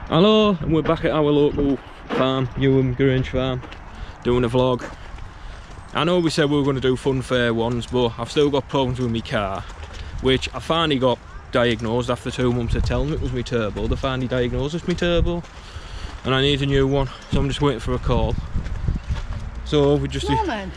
Hello, and we're back at our local farm, Newham Grange farm, doing a vlog. I know we said we were going to do fun fair ones, but I've still got problems with my car, which I finally got diagnosed after 2 months of telling me it was my turbo. They finally diagnosed it's my turbo, and I need a new one, so I'm just waiting for a call. So we just... Snowman?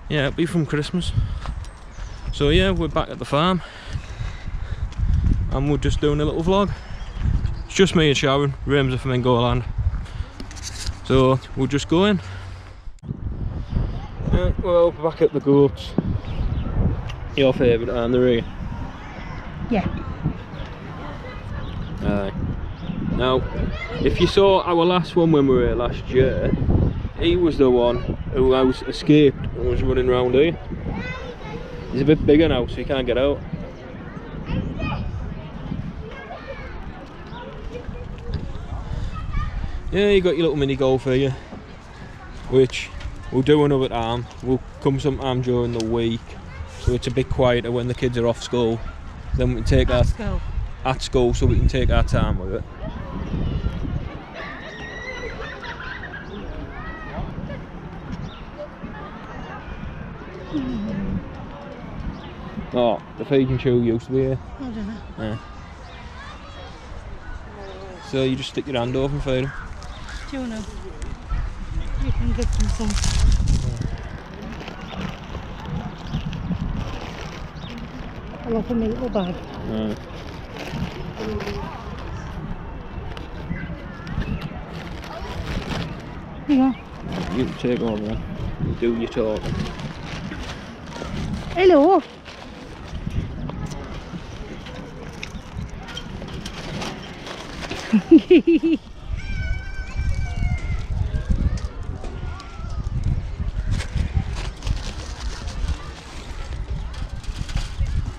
Yeah, it'll be from Christmas. So yeah, we're back at the farm, and we're just doing a little vlog. It's just me and Sharon, Rames of Flamingo land. So we'll just go in. Right, well, we're back at the goats. Your favourite, aren't they? Yeah. Now, if you saw our last one when we were here last year, he was the one who escaped and was running around here. He's a bit bigger now, so he can't get out. Yeah, you got your little mini golf here, which we'll do another time. We'll come sometime during the week, so it's a bit quieter when the kids are off school. Then we can take at school, so we can take our time with it. Oh, the feed and chew used to be here. I don't know. Yeah. So you just stick your hand over and feed them. Do you know? You can get them some. I'll offer me a little bag. Yeah. You can take over and do your talking. Hello.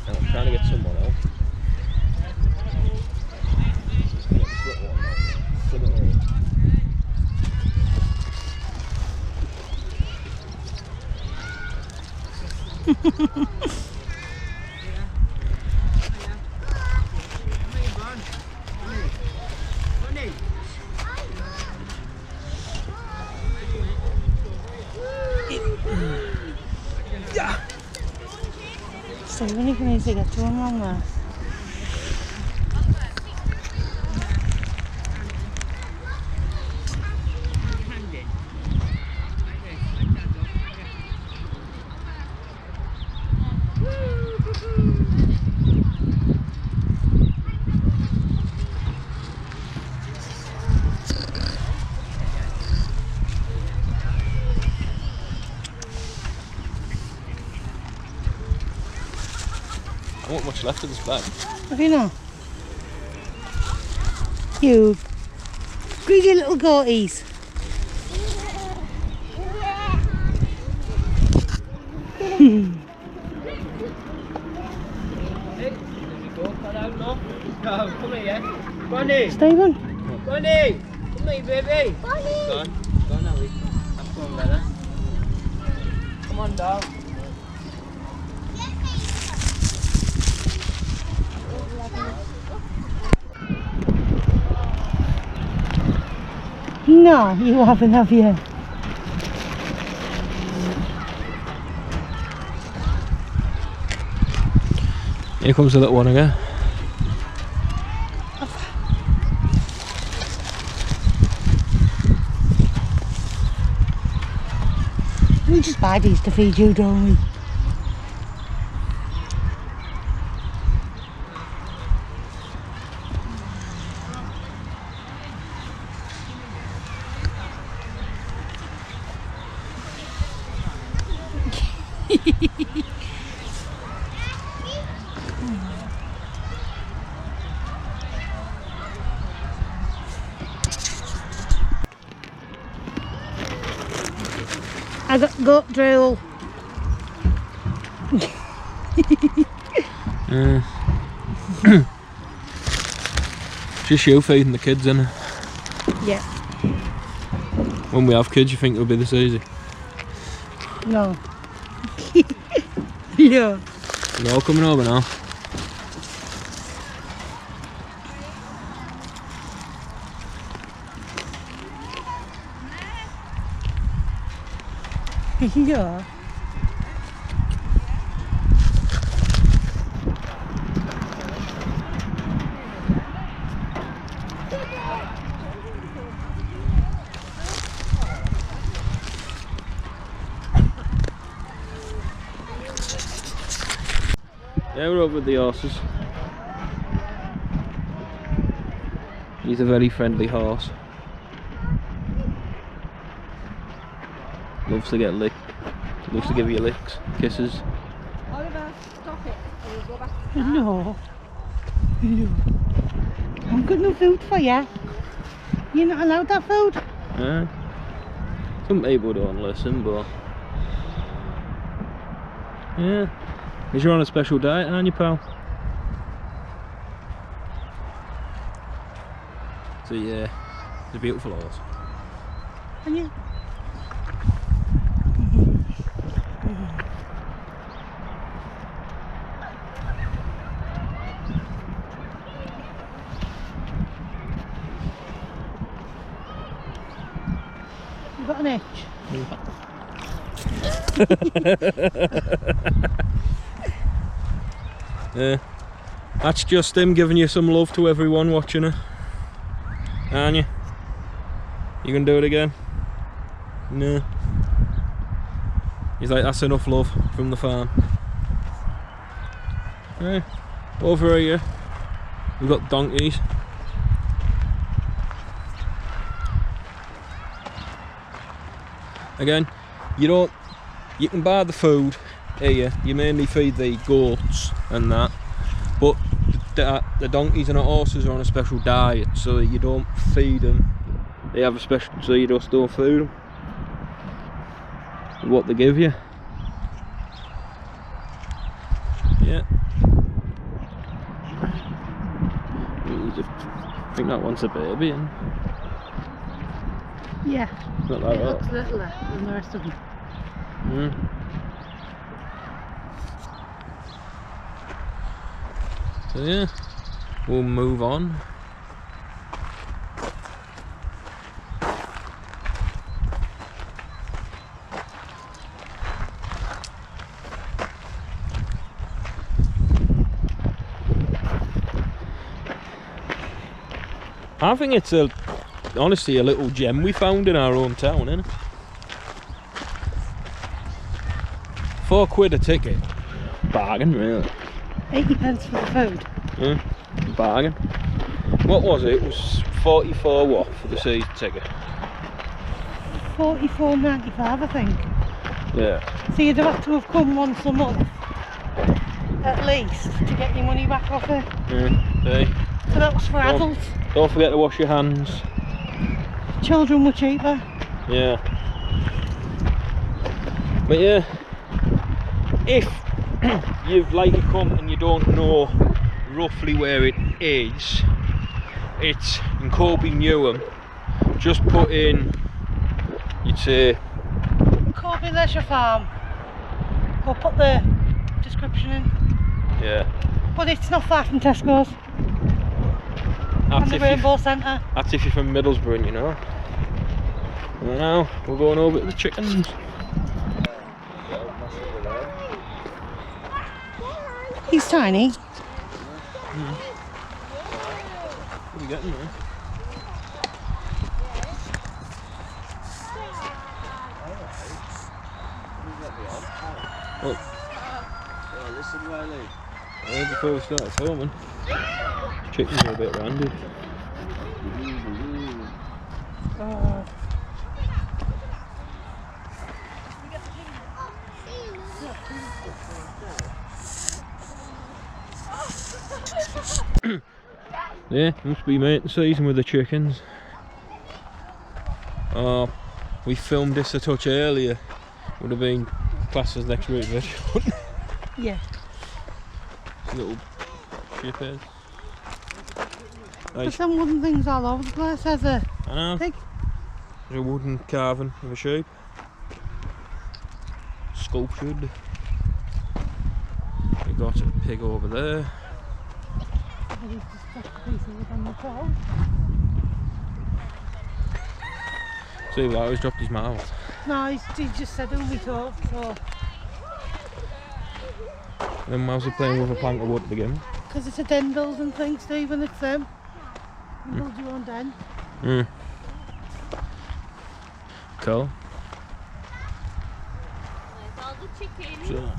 I'm trying to get someone else. So when you can easily get to one wrong there. I want much left of this bag. Have you not? You greedy little goaties. Stephen? Bonnie! Come here, baby! Bonnie! Go on now, I'm going better. Come on down. No, you haven't, have you? Here comes the little one again. We just buy these to feed you, don't we? I got goat drill. Just you feeding the kids, innit? Yeah. When we have kids, you think it'll be this easy? No. Yeah. They're all coming over now. Yeah. Yeah, we're over with the horses. He's a very friendly horse. Loves to get licked. Loves to give you licks, kisses. Oliver, stop it, or you'll go back to the car. No. No. I've got no food for you. You're not allowed that food. Yeah. Some people don't listen, but yeah. Because you're on a special diet, aren't you, pal? So yeah, it's a beautiful horse. And you? You got an itch? Yeah, that's just him giving you some love to everyone watching her, aren't you? You gonna do it again? No. He's like, that's enough love from the farm. Yeah. Over here, we've got donkeys. Again, you can buy the food here. You mainly feed the goats and that, but the donkeys and the horses are on a special diet, so you don't feed them. They have a special, so you just don't feed them what they give you. Yeah. I think that one's a baby, and Yeah. not like It that. looks littler than the rest of them. So yeah, we'll move on. I think it's honestly a little gem we found in our own town, isn't it? £4 a ticket. Bargain, really. 80 pence for the food. Yeah, bargain. What was it? It was 44 what for the season ticket? 44.95, I think. Yeah. So you'd have to have come once a month, at least, to get your money back off it. Yeah. Hey. So that was for adults. Don't forget to wash your hands. Children were cheaper. Yeah. But yeah, if you've like to come and you don't know roughly where it is, it's in Coulby, Newham. Just put in, you'd say, Coulby Leisure Farm. We'll put the description in. yeah. But it's not far from Tesco's and the Rainbow Centre. That's if you're from Middlesbrough, you know. And now we're going over to the chickens. He's tiny. What are you getting there? Oh, listen, Riley. Yeah, before we start filming, chickens are a bit randy. Yeah, must be mating season with the chickens. Oh, we filmed this a touch earlier. Would have been classed as next week, but Yeah. little sheepheads. There's some wooden things all over the place. There's a I know. pig. There's a wooden carving of a sheep. Sculptured. We got a pig over there. He's just stuck a piece of wood on the pole. See, well, he's dropped his mouth. No, he just said who we talk, so. Then why was he playing with a plank of wood to begin with? Because it's a den building thing, Stephen, it's them. You build your own den. Cool. Where's all the chickens? So,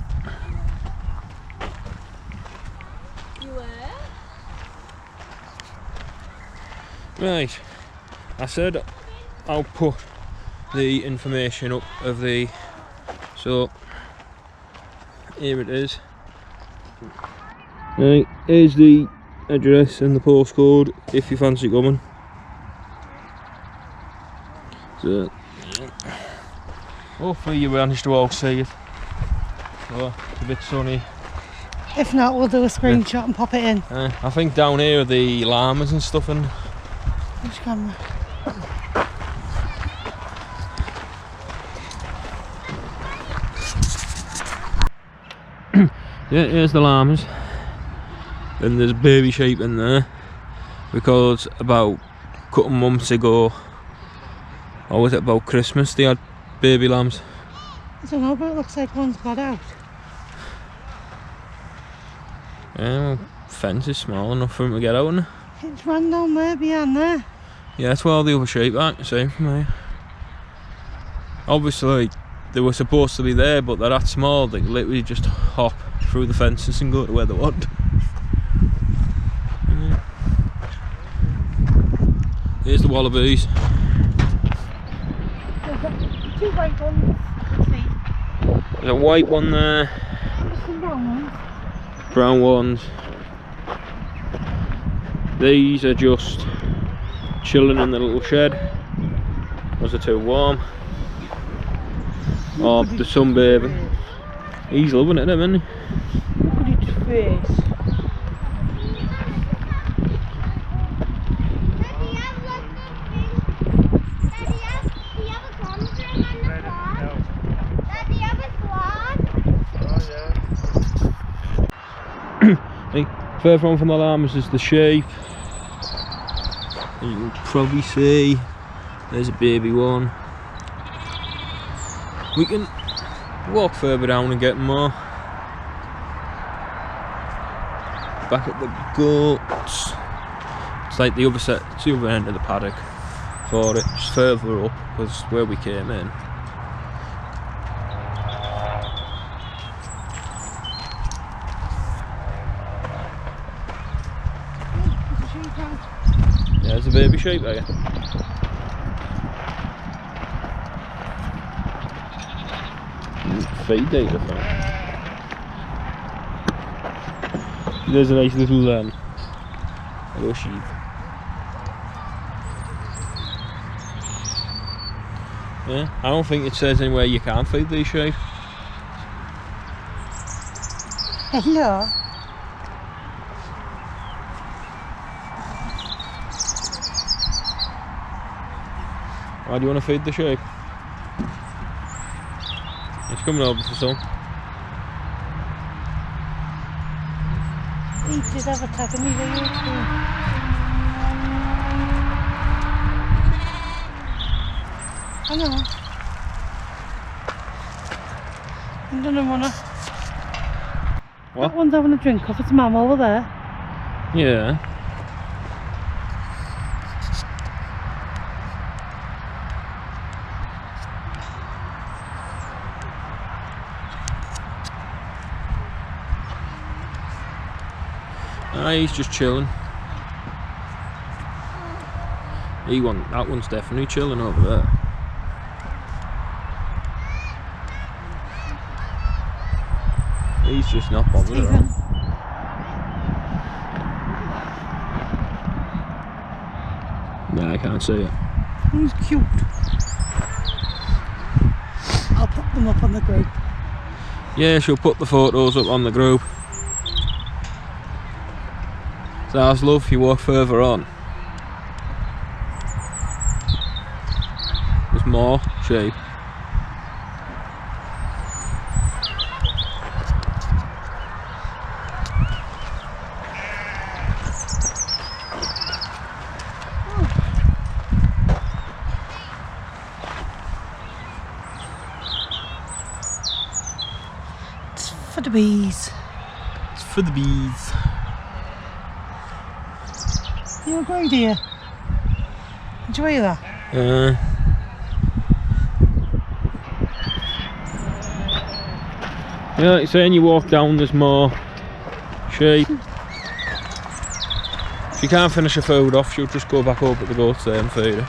You were? right, I said I'll put the information up of the, so here it is. Right, here's the address and the postcode if you fancy coming. So hopefully you managed to all see it. So it's a bit sunny. If not, we'll do a screenshot and pop it in. I think down here are the llamas and stuff, and Which camera? yeah, here's the llamas. And there's baby sheep in there because about a couple months ago, or was it about Christmas, they had baby lambs. I don't know, but it looks like one's got out. Yeah, well, fence is small enough for them to get out, isn't it? It's run down there, behind there. Yeah, that's where all the other sheep are, you see from here. Obviously, they were supposed to be there, but they're that small, they can literally just hop through the fences and go to where they want. Yeah. Here's the wallabies. There's two white ones. There's a white one there, There's some brown ones. brown ones. These are just chilling in the little shed because they're too warm. Oh, the sunbathing. He's loving it, isn't he? Look at its face. Hey, further on from the llamas is the sheep. And you can probably see there's a baby one. We can walk further down and get more. Back at the goats. It's like the other set, it's the other end of the paddock for it, just further up because where we came in. Yeah, there's a baby sheep there. Feed data for it. There's a nice little little sheep. Yeah, I don't think it says anywhere you can't feed these sheep. Hello. Why do you want to feed the sheep? He's coming over for some. He did have a tag in his ear too. I know. I'm gonna wanna. What? That one's having a drink off its mum over there. Yeah. He's just chilling. That one's definitely chilling over there. He's just not bothered at all. No, I can't see it. He's cute. I'll put them up on the group. Yeah, she'll put the photos up on the group. So that's love, you walk further on. There's more sheep. bees. It's for the bees. You agree, dear? Enjoy that. Yeah, like you're saying, you walk down, there's more sheep. If you can't finish your food off, you'll just go back over to the goats there and feed her.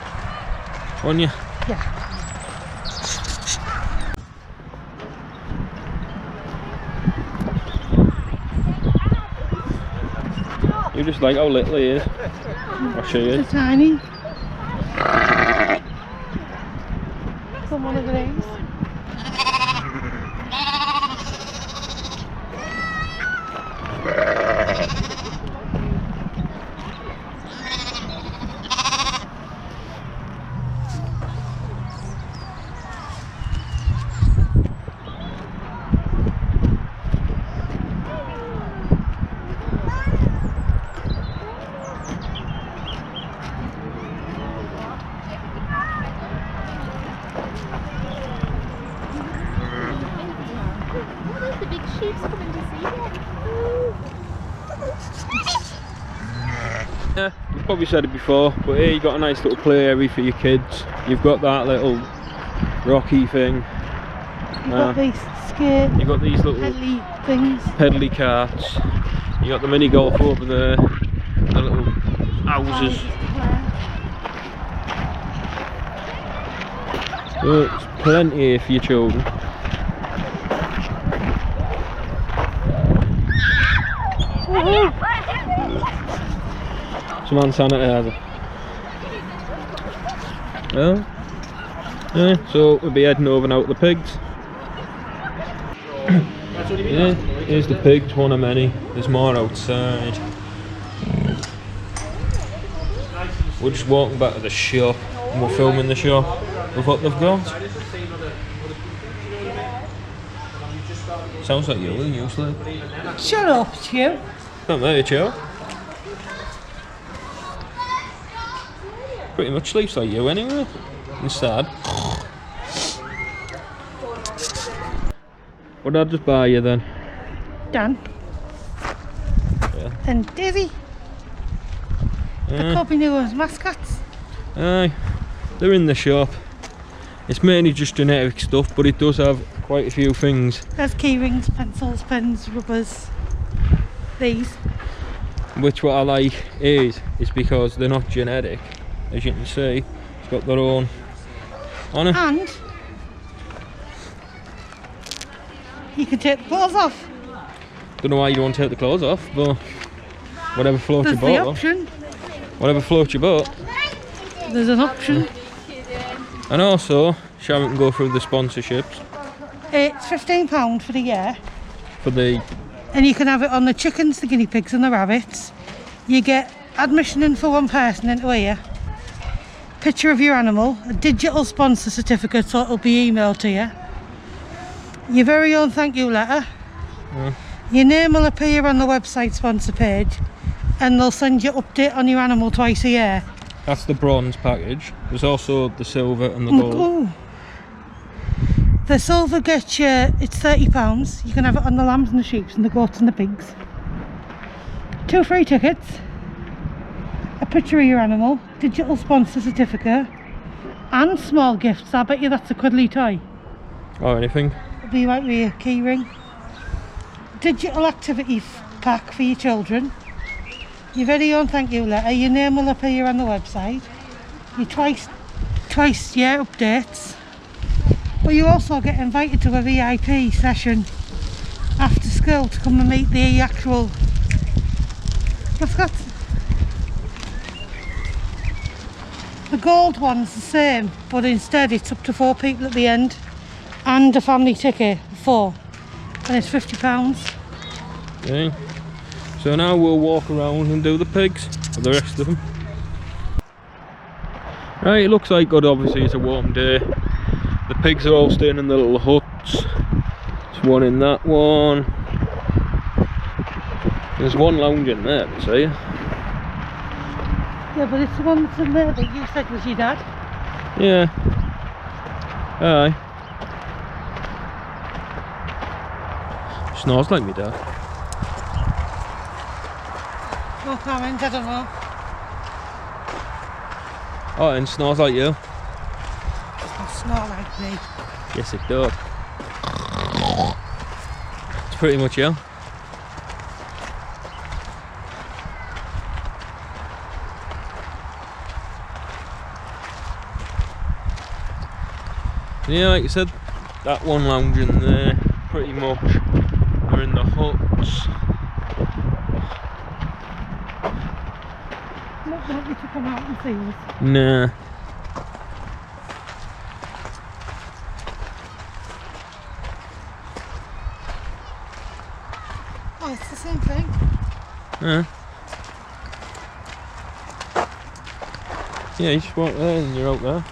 Won't you? Yeah. You just like how little he is. Or she is. It's tiny. From one of these. The big sheep's coming to see you. Yeah, we've probably said it before, but here you've got a nice little play area for your kids. You've got that little rocky thing. You've got these skate, You've got these little pedally things. pedally carts. You got the mini golf over there. The little houses. So it's plenty here for your children. Some hand sanitizer. Well, yeah, so we'll be heading over now to the pigs. Yeah, here's the pigs, one of many. There's more outside. We're just walking back to the shop and we're filming the shop with what they've got. Sounds like you sleep. Shut up, Stu. Not there, Joe. Pretty much sleeps like you anyway. It's sad. What did I just buy you then? Dan. Yeah. And Daisy. The Coulby Newham's mascots. Aye, they're in the shop. It's mainly just generic stuff, but it does have quite a few things. There's key rings, pencils, pens, rubbers. These. Which what I like is because they're not genetic. As you can see, it's got their own on it. And you can take the clothes off. Don't know why you don't take the clothes off, but whatever floats your There's the boat. option. Whatever floats your boat. There's an option. And also, Sharon can go through the sponsorships It's £15 for the year. for the. And you can have it on the chickens, the guinea pigs and the rabbits. You get admission in for one person into here. Picture of your animal, a digital sponsor certificate, so it'll be emailed to you. Your very own thank you letter. Your name will appear on the website sponsor page, and they'll send you update on your animal twice a year. That's the bronze package. There's also the silver and the gold. Ooh. The silver gets you, it's £30. You can have it on the lambs and the sheep and the goats and the pigs. 2 free tickets, a picture of your animal, digital sponsor certificate, and small gifts. I bet you that's a cuddly toy. Or anything. It'll be like with a key ring. Digital activity pack for your children. Your very own thank you letter. Your name will appear on the website. Your twice year updates. But you also get invited to a VIP session after school to come and meet the actual mascots. The gold one's the same, but instead it's up to 4 people at the end and a family ticket of 4, and it's £50. Okay. So now we'll walk around and do the pigs, or the rest of them. Right, it looks like good. Obviously it's a warm day. The pigs are all staying in the little huts. There's one in that one. There's one lounging there, I see. Yeah, but it's the one that's in there that you said was your dad. Yeah. Aye. Snores like me, Dad. No comment, I don't know. Oh, and snores like you. It's not snore like me. Yes, it does. It's pretty much you. Yeah, like I said, that one lounge in there, pretty much, they're in the huts. Not want you to come out and see us. Nah. Oh, it's the same thing. Yeah, you just walk there and you're out there.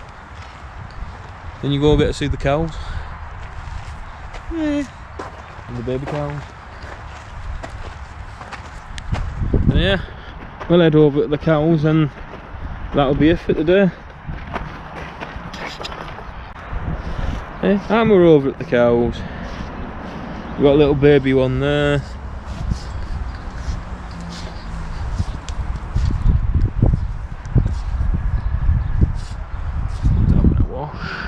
Then you go a bit to see the cows. Yeah. And the baby cows. And yeah, we'll head over to the cows and that'll be it for today. Yeah, and we're over at the cows. We've got a little baby one there. Having a wash.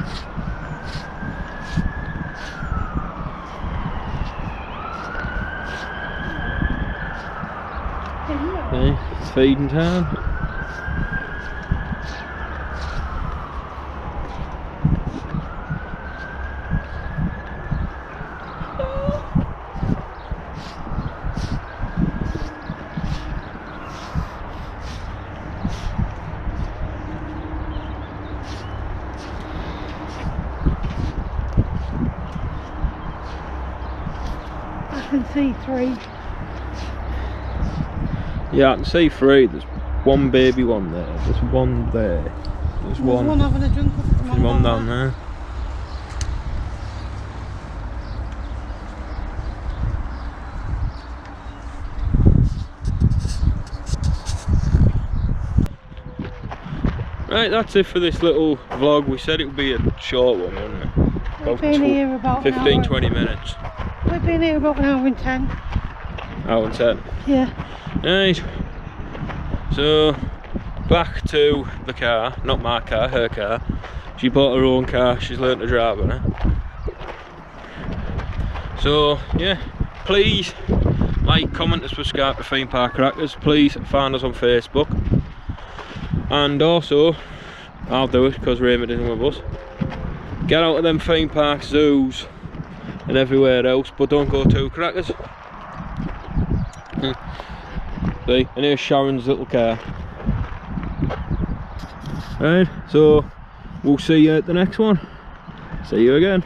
Okay, it's feeding time. I can see 3. Yeah, I can see 3. There's one baby one there. There's one there. There's one having a drink with his mum down there. Right, that's it for this little vlog. We said it would be a short one, wasn't it? We've been here about 15-20 minutes. We've been here about an hour and 10. Hour and 10. Yeah. Right. So back to the car, not my car, her car. She bought her own car, she's learnt to drive on it. So yeah, please like, comment and subscribe to Theme Park Crackers. Please find us on Facebook. And also, I'll do it because Raymond isn't with us. Get out of them theme parks, zoos and everywhere else, but don't go too crackers. See, and here's Sharon's little car. Right, so we'll see you at the next one. See you again.